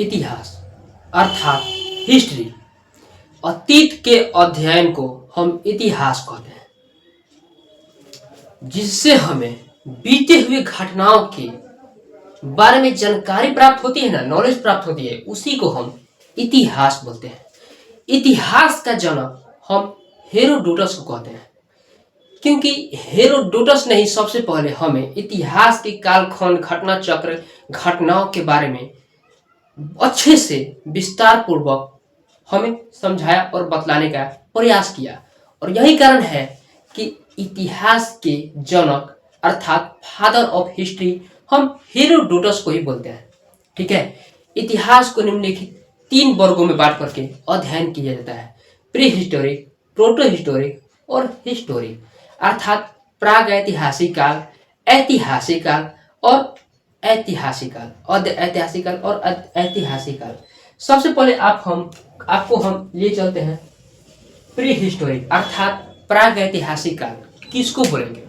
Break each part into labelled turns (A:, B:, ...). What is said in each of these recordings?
A: इतिहास अर्थात हिस्ट्री, अतीत के अध्ययन को हम इतिहास कहते हैं, जिससे हमें बीते हुए घटनाओं के बारे में जानकारी प्राप्त होती है ना, नॉलेज प्राप्त होती है, उसी को हम इतिहास बोलते हैं। इतिहास का जनक हम हेरोडोटस को कहते हैं, क्योंकि हेरोडोटस ने ही सबसे पहले हमें इतिहास के कालखंड, घटना चक्र, घटनाओं के बारे में अच्छे से विस्तार पूर्वक हमें समझाया और बतलाने का प्रयास किया। और यही कारण है कि इतिहास के जनक अर्थात फादर ऑफ हिस्ट्री हम हेरोडोटस को ही बोलते हैं। ठीक है, इतिहास को निम्नलिखित 3 वर्गों में बांट करके अध्ययन किया जाता है: प्री हिस्टोरिक, प्रोटो हिस्टोरिक और हिस्टोरिक, अर्थात प्राग ऐतिहासिक काल, ऐतिहासिक काल और ऐतिहासिक काल, अर्ध ऐतिहासिक काल और ऐतिहासिक काल। सबसे पहले आपको हम ले चलते हैं प्री हिस्टोरिक अर्थात प्राग ऐतिहासिक काल। किसको बोलेंगे?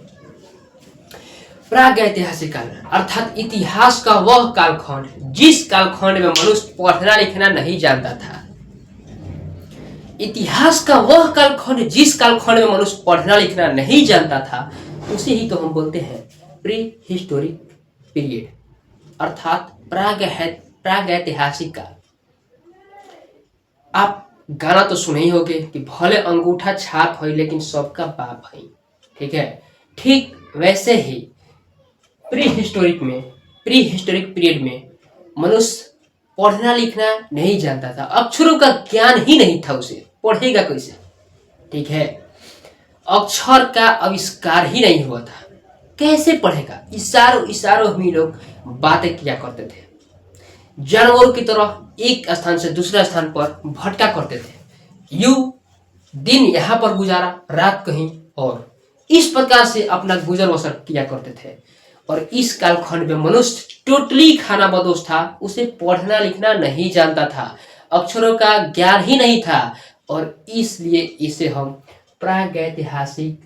A: प्राग ऐतिहासिक काल अर्थात इतिहास का वह कालखंड जिस कालखंड में मनुष्य पढ़ना लिखना नहीं जानता था। इतिहास का वह कालखंड जिस कालखंड में मनुष्य पढ़ना लिखना नहीं जानता था, उसे ही तो हम बोलते हैं प्री हिस्टोरिक पीरियड अर्थात प्राग ऐतिहासिक काल। आप गाना तो सुने ही होगे कि भले अंगूठा छाप है लेकिन सबका बाप है। ठीक है, ठीक वैसे ही प्री हिस्टोरिक पीरियड में मनुष्य पढ़ना लिखना नहीं जानता था, अक्षरों का ज्ञान ही नहीं था, उसे पढ़ेगा कैसे? ठीक है, अक्षर का आविष्कार ही नहीं हुआ था, कैसे पढ़ेगा? इशारों में लोग बातें किया करते थे, जानवरों की तरह एक स्थान से दूसरे स्थान पर भटका करते थे। दिन यहाँ पर गुजारा, रात कहीं और, इस प्रकार से अपना गुजर बसर किया करते थे। और इस कालखंड में मनुष्य टोटली खानाबदोश था, उसे पढ़ना लिखना नहीं जानता था, अक्षरों का ज्ञान ही नहीं था, और इसलिए इसे हम प्रागैतिहासिक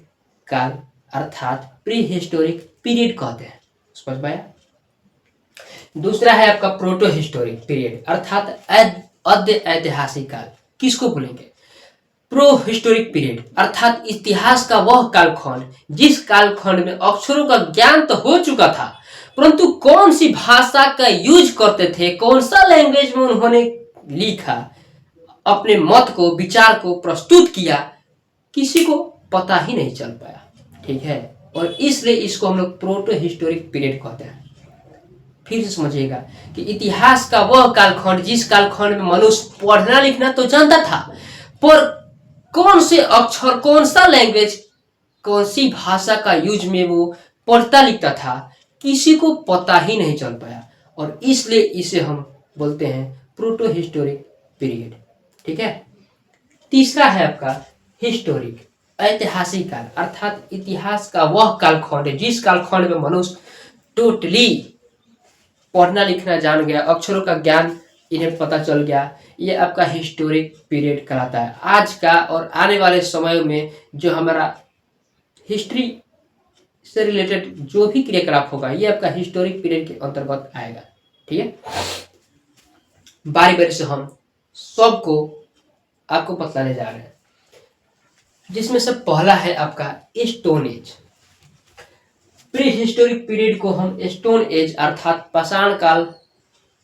A: काल अर्थात प्री हिस्टोरिक पीरियड कहते हैं। समझ पाया? दूसरा है आपका प्रोटो हिस्टोरिक पीरियड अर्थात अद्य ऐतिहासिक काल। किसको बोलेंगे? प्रो हिस्टोरिक पीरियड अर्थात इतिहास का वह कालखंड जिस कालखंड में अक्षरों का ज्ञान तो हो चुका था, परंतु कौन सी भाषा का यूज करते थे, कौन सा लैंग्वेज में उन्होंने लिखा, अपने मत को, विचार को प्रस्तुत किया, किसी को पता ही नहीं चल पाया। ठीक है, और इसलिए इसको हम लोग प्रोटो हिस्टोरिक पीरियड कहते हैं। फिर से समझिएगा कि इतिहास का वह कालखंड जिस कालखंड में मनुष्य पढ़ना लिखना तो जानता था, पर कौन से अक्षर, कौन सा लैंग्वेज, कौन सी भाषा का यूज में वो पढ़ता लिखता था, किसी को पता ही नहीं चल पाया, और इसलिए इसे हम बोलते हैं प्रोटो हिस्टोरिक पीरियड। ठीक है, तीसरा है आपका हिस्टोरिक ऐतिहासिक काल अर्थात इतिहास का वह कालखंड जिस कालखंड में मनुष्य टोटली पढ़ना लिखना जान गया, अक्षरों का ज्ञान इन्हें पता चल गया, ये आपका हिस्टोरिक पीरियड कहलाता है। आज का और आने वाले समय में जो हमारा हिस्ट्री से रिलेटेड जो भी क्रियाकलाप होगा, ये आपका हिस्टोरिक पीरियड के अंतर्गत आएगा। ठीक है, बारी बारी से हम सबको आपको बतलाने जा रहे हैं, जिसमें से पहला है आपका stone age. Pre historic period को हम स्टोन एज अर्थात पाषाण काल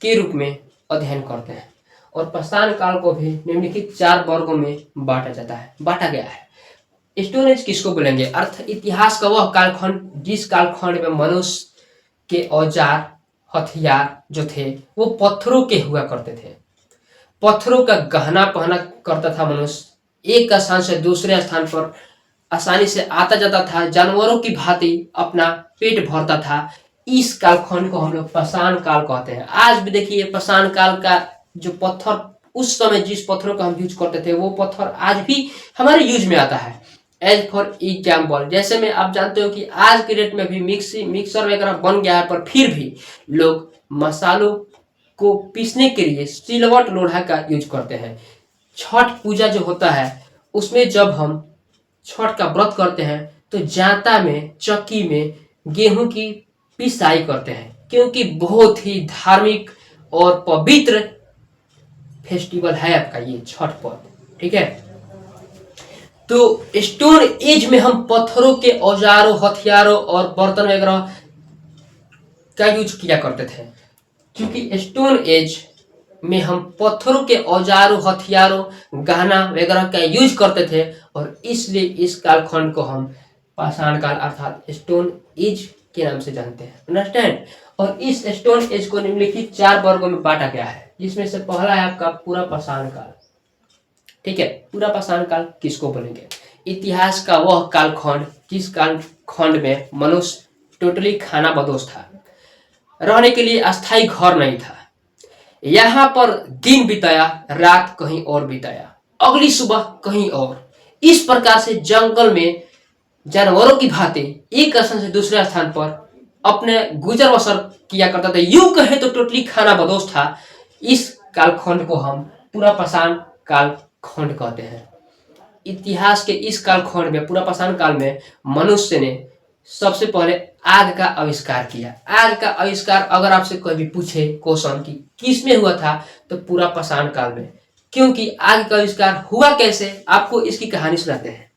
A: के रूप में अध्ययन करते हैं, और पाषाण काल को भी निम्नलिखित 4 वर्गों में बांटा गया है। स्टोन एज किसको बोलेंगे? अर्थ इतिहास का वह कालखंड जिस कालखंड में मनुष्य के औजार, हथियार जो थे वो पत्थरों के हुआ करते थे, पत्थरों का गहना पहना करता था मनुष्य, एक स्थान से दूसरे स्थान पर आसानी से आता जाता था, जानवरों की भांति अपना पेट भरता था। इस कालखंड को हम लोग पाषाण काल कहते हैं। आज भी देखिए पाषाण काल का जो पत्थर, उस समय जिस पत्थरों का हम यूज करते थे वो पत्थर आज भी हमारे यूज में आता है। एज फॉर एग्जाम्पल, जैसे में आप जानते हो कि आज के डेट में भी मिक्सर वगैरह बन गया है, पर फिर भी लोग मसालों को पीसने के लिए सिलवट लोढ़ा का यूज करते हैं। छठ पूजा जो होता है उसमें जब हम छठ का व्रत करते हैं तो जांता में, चक्की में गेहूं की पिसाई करते हैं, क्योंकि बहुत ही धार्मिक और पवित्र फेस्टिवल है आपका ये छठ पर्व। ठीक है, तो स्टोन एज में हम पत्थरों के औजारों, हथियारों और बर्तन वगैरह का यूज किया करते थे। क्योंकि स्टोन एज में हम पत्थरों के औजारों, हथियारों, गहना वगैरह का यूज करते थे और इसलिए इस कालखंड को हम पाषाण काल अर्थात स्टोन एज के नाम से जानते हैं। अंडरस्टैंड। और इस स्टोन एज को निम्नलिखित 4 वर्गों में बांटा गया है, जिसमें से पहला है आपका पूरा पाषाण काल। ठीक है, पूरा पाषाण काल किसको बोलेंगे? इतिहास का वह कालखंड जिस कालखंड में मनुष्य टोटली खानाबदोश था, रहने के लिए अस्थायी घर नहीं था, यहाँ पर दिन बिताया, रात कहीं और बिताया, अगली सुबह कहीं और। इस प्रकार से जंगल में जानवरों की भांति एक स्थान से दूसरे स्थान पर अपने गुजर बसर किया करता था। यूं कहे तो टोटली खानाबदोश था। इस कालखंड को हम पूरा पाषाण कालखंड कहते हैं। इतिहास के इस कालखंड में, पूरा पाषाण काल में, मनुष्य ने सबसे पहले आग का आविष्कार किया। आग का आविष्कार अगर आपसे कोई भी पूछे क्वेश्चन कि किस में हुआ था, तो पूरा पाषाण काल में। क्योंकि आग का आविष्कार हुआ कैसे, आपको इसकी कहानी सुनाते हैं।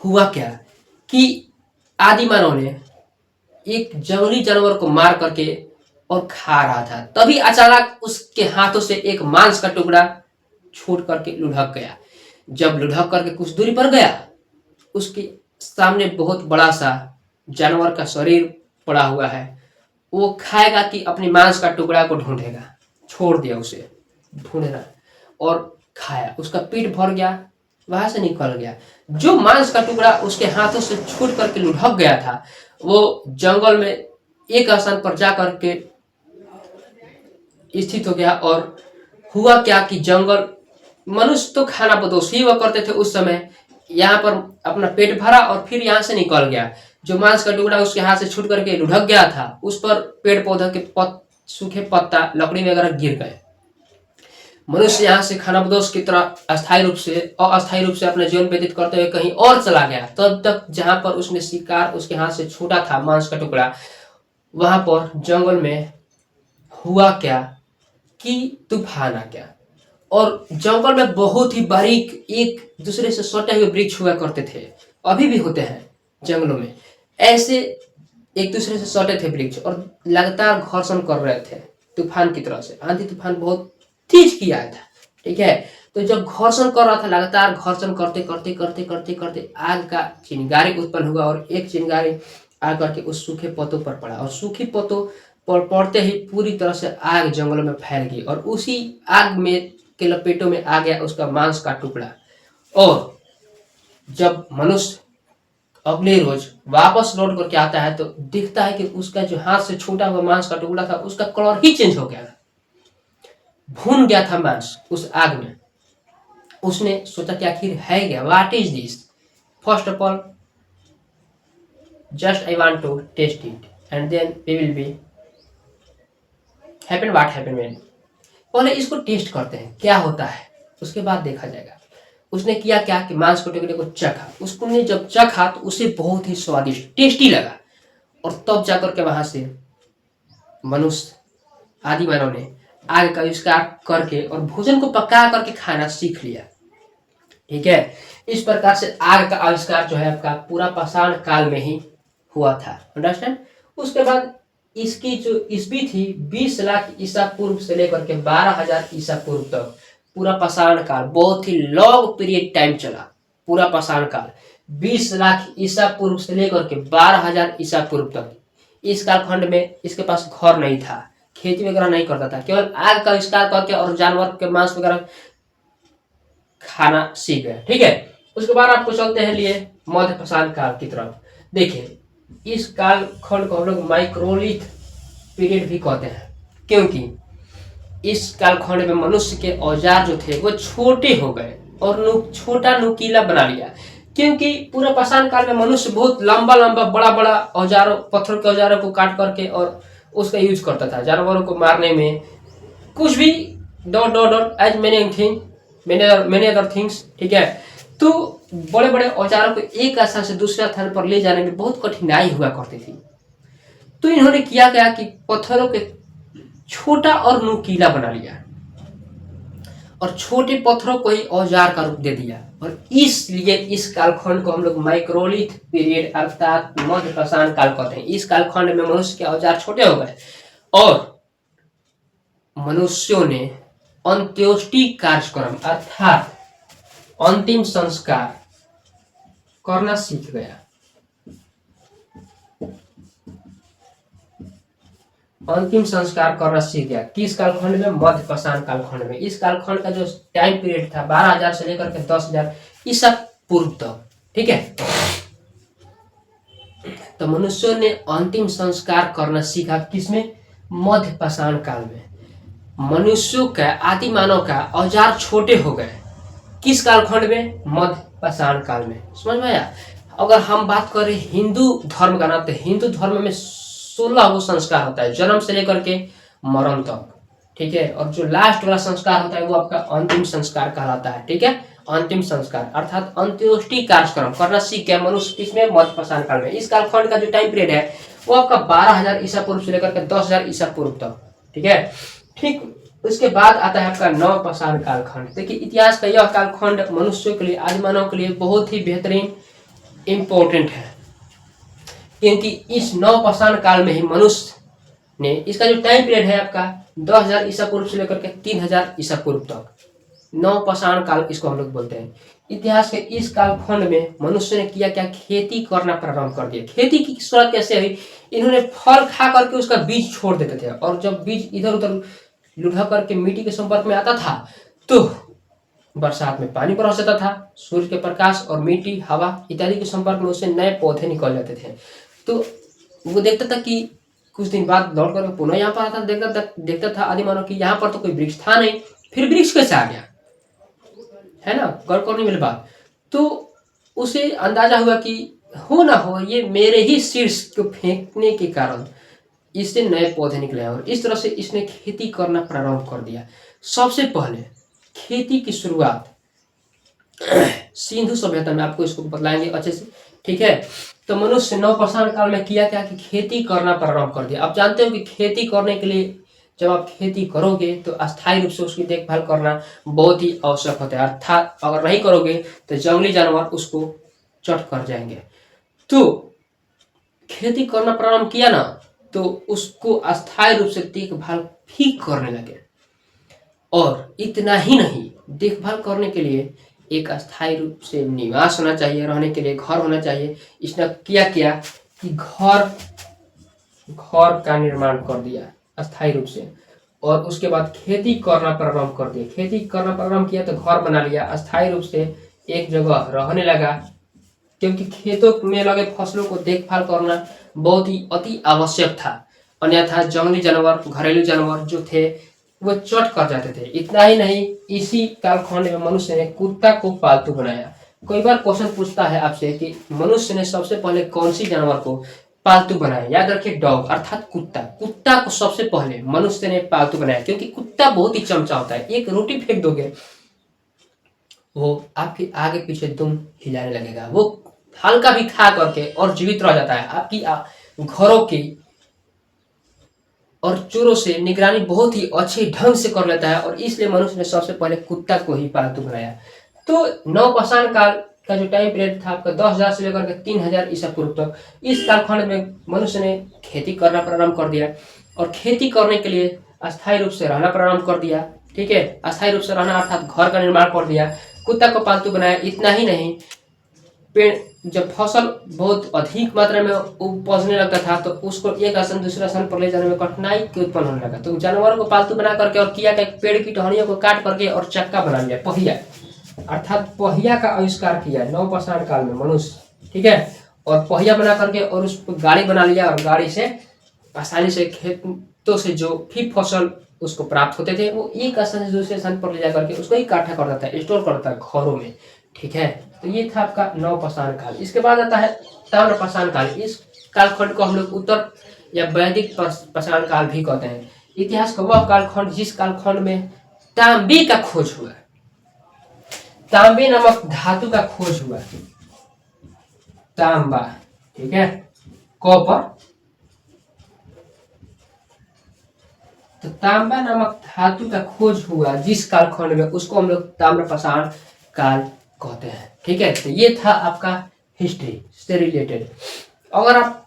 A: हुआ क्या कि आदि मानव ने एक जंगली जानवर को मार करके और खा रहा था, तभी अचानक उसके हाथों से एक मांस का टुकड़ा छूट करके लुढ़क गया। जब लुढ़क करके कुछ दूरी पर गया, उसके सामने बहुत बड़ा सा जानवर का शरीर पड़ा हुआ है। वो खाएगा कि अपनी मांस का टुकड़ा को ढूंढेगा? छोड़ दिया उसे ढूंढना और खाया। उसका पेट भर गया, वहां से निकल गया। जो मांस का टुकड़ा उसके हाथों से छूट करके लुढ़क गया था, वो जंगल में एक स्थान पर जा करके स्थित हो गया। और हुआ क्या कि जंगल, मनुष्य तो खानाबदोश ही हुआ करते थे उस समय। यहाँ पर अपना पेट भरा और फिर यहाँ से निकल गया। जो मांस का टुकड़ा उसके हाथ से छूट करके लुढ़क गया था, उस पर पेड़ पौधा के सूखे पत्ता, लकड़ी वगैरह गिर गए। मनुष्य यहाँ से खानाबदोश की तरह अस्थायी रूप से, अस्थायी रूप से अपना जीवन व्यतीत करते हुए कहीं और चला गया। तब तक जहां पर उसने शिकार उसके हाथ से छूटा था, मांस का टुकड़ा, वहां पर जंगल में हुआ क्या कि तूफान आ गया। और जंगल में बहुत ही बारीक एक दूसरे से सटे हुए वृक्ष हुआ करते थे, अभी भी होते हैं जंगलों में। ऐसे एक दूसरे से सटे थे वृक्ष और लगातार घर्षण कर रहे थे तूफान की तरह से। आंधी तूफान बहुत तेज किया था। ठीक है, तो जब घर्षण कर रहा था, लगातार घर्षण करते करते करते करते करते आग का चिंगारी उत्पन्न हुआ और एक चिंगारी आकर के उस सूखे पत्तों पर पड़ा और सूखे पत्तों पर पड़ते ही पूरी तरह से आग जंगलों में फैल गई और उसी आग में के लपेटों में आ गया उसका मांस का टुकड़ा। और जब मनुष्य अगले रोज वापस लौट करके आता है, तो दिखता है कि उसका जो हाथ से छूटा हुआ मांस का टुकड़ा था, उसका कलर ही चेंज हो गया, भून गया था मांस उस आग में। उसने सोचा कि आखिर है क्या, what is this. First of all just I want to test it and then we will be happen what happen when. पहले इसको टेस्ट करते हैं क्या होता है, उसके बाद देखा जाएगा। उसने किया क्या कि मांस के टुकड़े को चखा। उसने जब चखा तो उसे बहुत ही स्वादिष्ट, टेस्टी लगा। और तब जाकर के वहां से मनुष्य, आदि मानव ने आग का आविष्कार करके और भोजन को पका करके खाना सीख लिया। ठीक है, इस प्रकार से आग का आविष्कार जो है आपका पूरा पाषाण काल में ही हुआ था। अंडरस्टैंड। उसके बाद इसकी जो ईस्वी थी 20 लाख ईसा पूर्व से लेकर के 12,000 ईसा पूर्व तक पूरा पाषाण काल, बहुत ही लॉन्ग पीरियड टाइम चला। पूरा पाषाण काल 20 लाख ईसा पूर्व से लेकर के 12,000 ईसा पूर्व तक। इस कालखंड में इसके पास घर नहीं था, खेती वगैरह नहीं करता था, केवल आग का आविष्कार करके और जानवर के मांस वगैरह खाना सीख गया। ठीक है, उसके बाद आपको चलते हैं लिए मध्य पाषाण काल की तरफ। देखिए, इस कालखंड को हम लोग माइक्रोलिथ पीरियड भी कहते हैं, क्योंकि इस कालखंड में मनुष्य के औजार जो थे वो छोटे हो गए और छोटा नुकीला बना लिया। क्योंकि पूरा पाषाण काल में मनुष्य बहुत लंबा लंबा बड़ा बड़ा औजारों, पत्थर के औजारों को काट करके और उसका यूज करता था जानवरों को मारने में, कुछ भी dot dot dot as many thing many other things. ठीक है, तो बड़े बड़े औजारों को एक स्थान से दूसरे स्थान पर ले जाने में बहुत कठिनाई हुआ करती थी। तो इन्होंने किया क्या कि पत्थरों के छोटा और नुकीला बना लिया। और छोटे पत्थरों को ही औजार का रूप दे दिया। और इसलिए इस कालखंड को हम लोग माइक्रोलिथ पीरियड अर्थात मध्य पाषाण काल कहते हैं। इस कालखंड में मनुष्य के औजार छोटे हो गए और मनुष्यों ने अंत्योष्टि कार्यक्रम अर्थात अंतिम संस्कार करना सीख गया। अंतिम संस्कार करना सीख गया किस कालखंड में? मध्य पाषाण कालखंड में। इस कालखंड का जो टाइम पीरियड था 12,000 से लेकर के 10,000 ईसा पूर्व तक, ठीक है। तो मनुष्यों ने अंतिम संस्कार करना सीखा किसमें? मध्य पाषाण काल में। मनुष्यों का आदि मानव का औजार छोटे हो गए किस कालखंड में? मध्य पाषाण काल में। समझ में आया? अगर हम बात करें हिंदू धर्म का नाम, तो हिंदू धर्म में 16 वो संस्कार होता है जन्म से लेकर के मरण तक, ठीक है। और जो लास्ट वाला संस्कार होता है वो आपका अंतिम संस्कार कहलाता है, ठीक है। अंतिम संस्कार अर्थात अंत्योष्टि कार्यक्रम करना सीख गया मनुष्य इसमें मध्य पाषाण काल में। इस कालखंड का जो टाइम पीरियड है वो आपका 12,000 ईसा पूर्व से लेकर के 10,000 ईसा पूर्व तक, ठीक है। ठीक उसके बाद आता है आपका नव पाषाण कालखंड। देखिए इतिहास का यह कालखंड मनुष्यों के लिए, आदि मानव के लिए बहुत ही बेहतरीन इंपॉर्टेंट है, क्योंकि इस नव पाषाण काल में ही मनुष्य ने, इसका जो टाइम पीरियड है आपका 10,000 ईसा पूर्व से लेकर के 3,000 ईसा पूर्व तक, नव पाषाण काल इसको हम लोग बोलते हैं। इतिहास के इस कालखंड में मनुष्य ने किया क्या? खेती करना प्रारंभ कर दिया। खेती की शुरुआत कैसे हुई? इन्होंने फल खा करके उसका बीज छोड़ देते थे, और जब बीज इधर उधर लुढ़क करके मिट्टी के संपर्क में आता था तो बरसात में पानी बरस जाता था, सूर्य के प्रकाश और मिट्टी, हवा इत्यादि के संपर्क में उससे नए पौधे निकल जाते थे। तो वो देखता था कि कुछ दिन बाद लौट कर पुनः यहाँ पर आता, देखता था आदि मानव कि यहाँ पर तो कोई वृक्ष था नहीं, फिर वृक्ष कैसे आ गया, है ना? गौर करने वाली बात। तो उसे अंदाजा हुआ कि हो ना हो ये मेरे ही सीड्स को फेंकने के कारण इससे नए पौधे निकले, और इस तरह से इसने खेती करना प्रारंभ कर दिया। सबसे पहले खेती की शुरुआत सिंधु सभ्यता में, आपको इसको बतलाएंगे अच्छे से, ठीक है। तो मनुष्य नव पाषाण काल में किया क्या कि खेती करना प्रारंभ कर दिया। आप जानते हो कि खेती करने के लिए जब आप खेती करोगे तो अस्थायी रूप से उसकी देखभाल करना बहुत ही आवश्यक होता है, अर्थात अगर नहीं करोगे तो जंगली जानवर उसको चट कर जाएंगे। तो खेती करना प्रारंभ किया ना, तो उसको अस्थायी रूप से देखभाल भी करने लगे। और इतना ही नहीं, देखभाल करने के लिए एक अस्थायी रूप से निवास होना चाहिए, रहने के लिए घर होना चाहिए। इसने किया क्या कि घर का निर्माण कर दिया अस्थायी रूप से, और उसके बाद खेती करना प्रारंभ कर दिया। खेती करना प्रारंभ किया तो घर बना लिया, अस्थायी रूप से एक जगह रहने लगा, क्योंकि खेतों में लगे फसलों को देखभाल करना बहुत ही अति आवश्यक था, अन्यथा जंगली जानवर, घरेलू जानवर जो थे वो चट कर जाते थे। इतना ही नहीं, इसी कालखंड में मनुष्य ने कुत्ता को पालतू बनाया। कई बार क्वेश्चन पूछता है आपसे कि मनुष्य ने सबसे पहले कौन सी जानवर को पालतू बनाया? याद रखिए डॉग अर्थात कुत्ता। कुत्ता को सबसे पहले मनुष्य ने पालतू बनाया, क्योंकि कुत्ता बहुत ही चमचा होता है। एक रोटी फेंक दोगे वो आपके आगे पीछे दुम हिलाने लगेगा, वो हल्का भी खा करके और जीवित रह जाता है। आपकी घरों की और चोरों से निगरानी बहुत ही अच्छे ढंग से कर लेता है, और इसलिए मनुष्य ने सबसे पहले कुत्ता को ही पालतू बनाया। तो नव पाषाण काल का जो टाइम पीरियड था आपका 10,000 से लेकर के 3,000 ईसा पूर्व तक, इस कालखंड में मनुष्य ने खेती करना प्रारंभ कर दिया, और खेती करने के लिए अस्थायी रूप से रहना प्रारंभ कर दिया, ठीक है। अस्थायी रूप से रहना अर्थात घर का निर्माण कर दिया, कुत्ता को पालतू बनाया। इतना ही नहीं, पेड़ जब फसल बहुत अधिक मात्रा में उपजने लगता था तो उसको एक स्थान दूसरे स्थान पर ले जाने में कठिनाई की उत्पन्न होने लगा। तो जानवरों को पालतू बना करके और किया कि पेड़ की टहनियों को काट करके और चक्का बना लिया, पहिया अर्थात पहिया का आविष्कार किया नव पाषाण काल में मनुष्य, ठीक है। और पहिया बना करके और उस पर गाड़ी बना लिया, और गाड़ी से आसानी से खेतों से जो भी फसल उसको प्राप्त होते थे वो एक स्थान से दूसरे स्थान पर ले जा करके उसको इकट्ठा करता था, स्टोर करता था घरों में, ठीक है। तो ये था आपका नव पाषाण काल। इसके बाद आता है ताम्र पाषाण काल। इस कालखंड को हम लोग उत्तर या वैदिक पाषाण काल भी कहते हैं। इतिहास का वह कालखंड जिस कालखंड में तांबे का खोज हुआ, तांबे नामक धातु का खोज हुआ, तांबा, ठीक है, कॉपर, तो तांबा नामक धातु का खोज हुआ जिस कालखंड में, उसको हम लोग ताम्रपाषाण काल कहते हैं। ठीक है, तो ये था आपका हिस्ट्री से रिलेटेड। अगर आप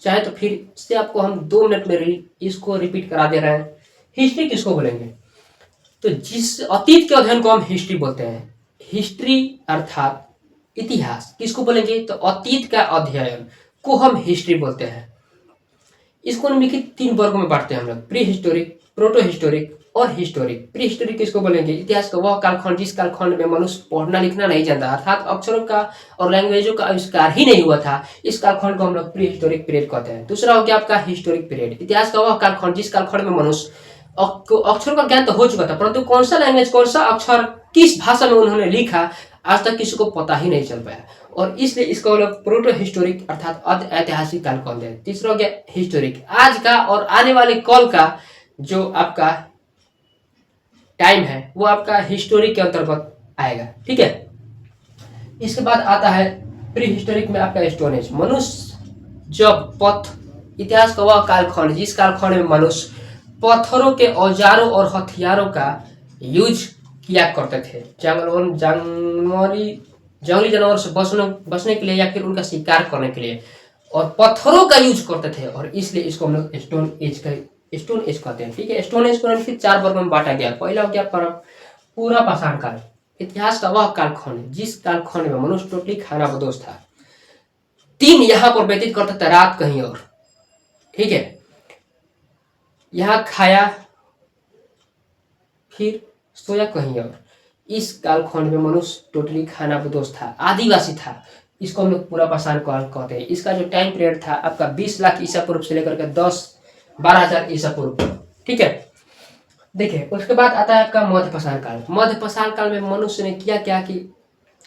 A: चाहे तो फिर से आपको हम 2 मिनट में इसको रिपीट करा दे रहे हैं। हिस्ट्री किसको बोलेंगे? तो जिस अतीत के अध्ययन को हम हिस्ट्री बोलते हैं। हिस्ट्री अर्थात इतिहास किसको बोलेंगे? तो अतीत का अध्ययन को हम हिस्ट्री बोलते हैं। इसको निम्नलिखित 3 वर्गों में बांटते हैं हम लोग, प्री हिस्टोरिक, प्रोटो हिस्टोरिक और हिस्टोरिक। प्री हिस्टोरिक किसको बोलेंगे? इतिहास का वह कालखंड जिस कालखंड में मनुष्य पढ़ना लिखना नहीं जानता, अर्थात अक्षरों का और लैंग्वेजों का आविष्कार ही नहीं हुआ था। इस कालखंड को हम लोग प्री हिस्टोरिक पीरियड कहते हैं। दूसरा हो गया आपका हिस्टोरिक पीरियड। इतिहास का वह कालखंड जिस कालखंड में मनुष्य अक्षरों का ज्ञान तो हो चुका था, परंतु कौन सा लैंग्वेज, कौन सा अक्षर, किस भाषा में उन्होंने लिखा, आज तक किसी को पता ही नहीं चल पाया, और इसलिए इसको हम लोग प्रोटो हिस्टोरिक अर्थात ऐतिहासिक काल कहते हैं। तीसरा हो गया हिस्टोरिक, आज का और आने वाले कल का जो आपका टाइम है वो आपका हिस्टोरिक के अंतर्गत आएगा। ठीक है, इसके बाद आता है प्री हिस्टोरिक में आपका स्टोन एज। मनुष्य जब इतिहास का वह कालखंड जिस कालखंड में मनुष्य पत्थरों के औजारों और हथियारों का यूज किया करते थे, जंगली जानवरों से बचने के लिए या फिर उनका शिकार करने के लिए, और पत्थरों का यूज करते थे, और इसलिए इसको हम लोग स्टोन एज कहते हैं। ठीक है, स्टोन एज को फिर 4 वर्ग में बांटा गया। पहला हो गया पूरा पाषाण काल। इतिहास का वह कालखंड जिस कालखंड में मनुष्य टोटली खानाबदोश था, दिन यहाँ पर व्यतीत करता था, रात कहीं और। ठीक है, यहाँ खाया फिर सोया कहीं और। इस कालखंड में मनुष्य टोटली खानाबदोश था, आदिवासी था। इसको हम लोग पूरा पाषाण काल कहते हैं। इसका जो टाइम पीरियड था आपका 20 लाख ईसा पूर्व से लेकर के 12,000 ईसा पूर्व। ठीक है, देखिए उसके बाद आता है आपका मध्य पाषाण काल। मध्य पाषाण काल में मनुष्य ने किया क्या कि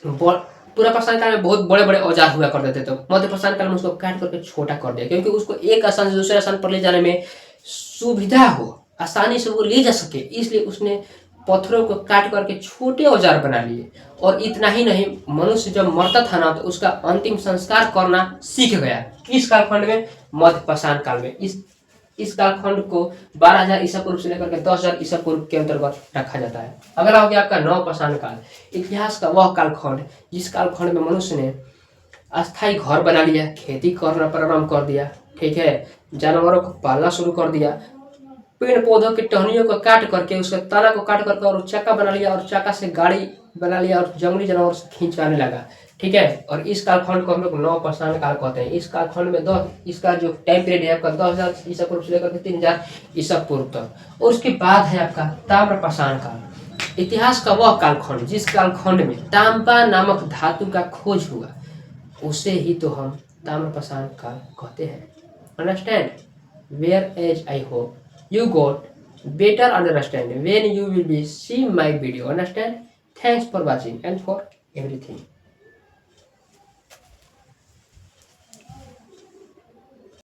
A: पूरा पाषाण काल में बहुत बड़े बड़े औजार हुआ करते थे, तो मध्य पाषाण काल में उसको काट करके छोटा कर दिया, क्योंकि उसको एक स्थान से दूसरे स्थान पर ले जाने में सुविधा हो, आसानी से वो ले जा सके, इसलिए उसने पत्थरों को काट करके छोटे औजार बना लिए। और इतना ही नहीं, मनुष्य जब मरता था ना, तो उसका अंतिम संस्कार करना सीख गया। किस कालखंड में? मध्य पाषाण काल में। इस कालखंड को 12,000 ईसा पूर्व से लेकर के 10,000 ईसा पूर्व के अंतर्गत रखा जाता है। अगला हो गया आपका नव पाषाण काल। इतिहास का वह कालखंड जिस कालखंड में मनुष्य ने अस्थायी घर बना लिया, खेती करना प्रारंभ कर दिया। ठीक है, जानवरों को पालना शुरू कर दिया, पेड़ पौधों की टहनियों को काट करके, उसके तना को काट करके और चक्का बना लिया, और चक्का से गाड़ी बना लिया, और जंगली जानवर से खींचवाने लगा। ठीक है, और इस कालखंड को हम लोग नव पाषाण काल कहते हैं। इस कालखंड में इसका जो टाइम पीरियड है आपका 10,000 ईसा पूर्व से लेकर के 3,000 ईसा पूर्व तक। और उसके बाद है आपका ताम्र पाषाण काल। इतिहास का वह कालखंड जिस कालखंड में तांबा नामक धातु का खोज हुआ, उसे ही तो हम ताम्र पाषाण काल कहते हैं। Understand? Whereas I hope you got better understanding when you will be see my video. Understand? Thanks for watching and for everything.